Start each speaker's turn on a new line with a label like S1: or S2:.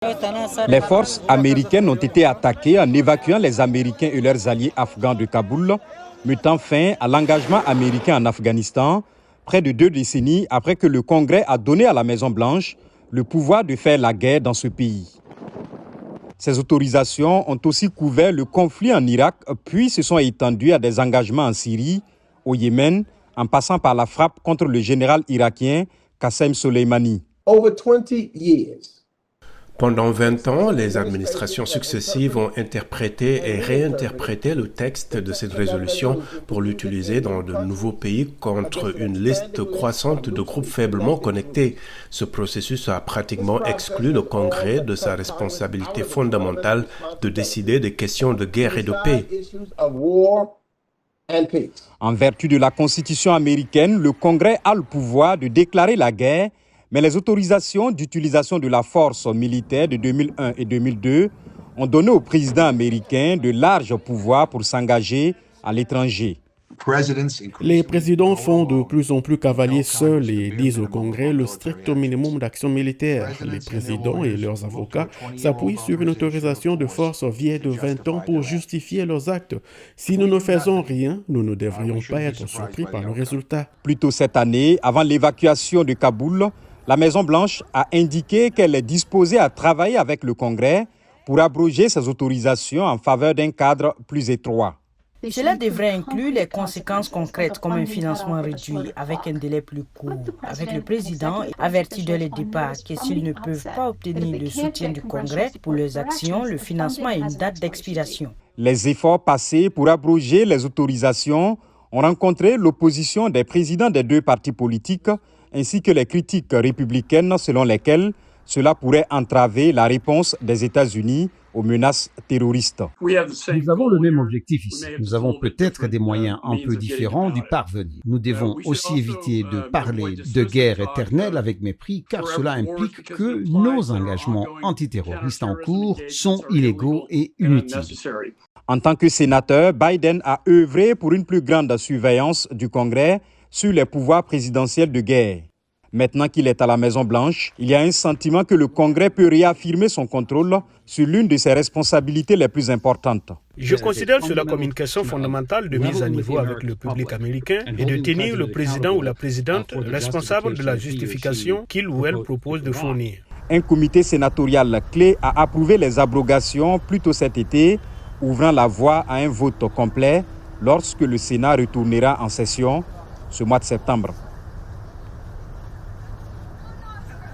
S1: Les forces américaines ont été attaquées en évacuant les Américains et leurs alliés afghans de Kaboul, mettant fin à l'engagement américain en Afghanistan, près de 2 décennies après que le Congrès a donné à la Maison-Blanche le pouvoir de faire la guerre dans ce pays. Ces autorisations ont aussi couvert le conflit en Irak, puis se sont étendues à des engagements en Syrie, au Yémen, en passant par la frappe contre le général irakien Qassem Soleimani.
S2: Pendant 20 ans, les administrations successives ont interprété et réinterprété le texte de cette résolution pour l'utiliser dans de nouveaux pays contre une liste croissante de groupes faiblement connectés. Ce processus a pratiquement exclu le Congrès de sa responsabilité fondamentale de décider des questions de guerre et de paix.
S1: En vertu de la Constitution américaine, le Congrès a le pouvoir de déclarer la guerre, mais les autorisations d'utilisation de la force militaire de 2001 et 2002 ont donné au président américain de larges pouvoirs pour s'engager à l'étranger.
S3: Les présidents font de plus en plus cavaliers seuls et disent au Congrès le strict minimum d'action militaire. Les présidents et leurs avocats s'appuient sur une autorisation de force vieille de 20 ans pour justifier leurs actes. Si nous ne faisons rien, nous ne devrions pas être surpris par le résultat.
S1: Plus tôt cette année, avant l'évacuation de Kaboul, la Maison-Blanche a indiqué qu'elle est disposée à travailler avec le Congrès pour abroger ces autorisations en faveur d'un cadre plus étroit.
S4: Cela devrait inclure les conséquences concrètes comme un financement réduit avec un délai plus court, avec le président averti dès le départ que s'ils ne peuvent pas obtenir le soutien du Congrès pour leurs actions, le financement a une date d'expiration.
S1: Les efforts passés pour abroger les autorisations ont rencontré l'opposition des présidents des 2 partis politiques ainsi que les critiques républicaines selon lesquelles cela pourrait entraver la réponse des États-Unis aux menaces terroristes.
S5: Nous avons le même objectif ici. Nous avons peut-être des moyens un peu différents d'y parvenir. Nous devons aussi éviter de parler de guerre éternelle avec mépris, car cela implique que nos engagements antiterroristes en cours sont illégaux et inutiles.
S1: En tant que sénateur, Biden a œuvré pour une plus grande surveillance du Congrès sur les pouvoirs présidentiels de guerre. Maintenant qu'il est à la Maison-Blanche, il y a un sentiment que le Congrès peut réaffirmer son contrôle sur l'une de ses responsabilités les plus importantes.
S6: Je considère cela comme une question fondamentale de mise à niveau avec le public américain et de tenir le président ou la présidente responsable de la justification qu'il ou elle propose de fournir.
S1: Un comité sénatorial clé a approuvé les abrogations plus tôt cet été, ouvrant la voie à un vote complet lorsque le Sénat retournera en session ce mois de septembre.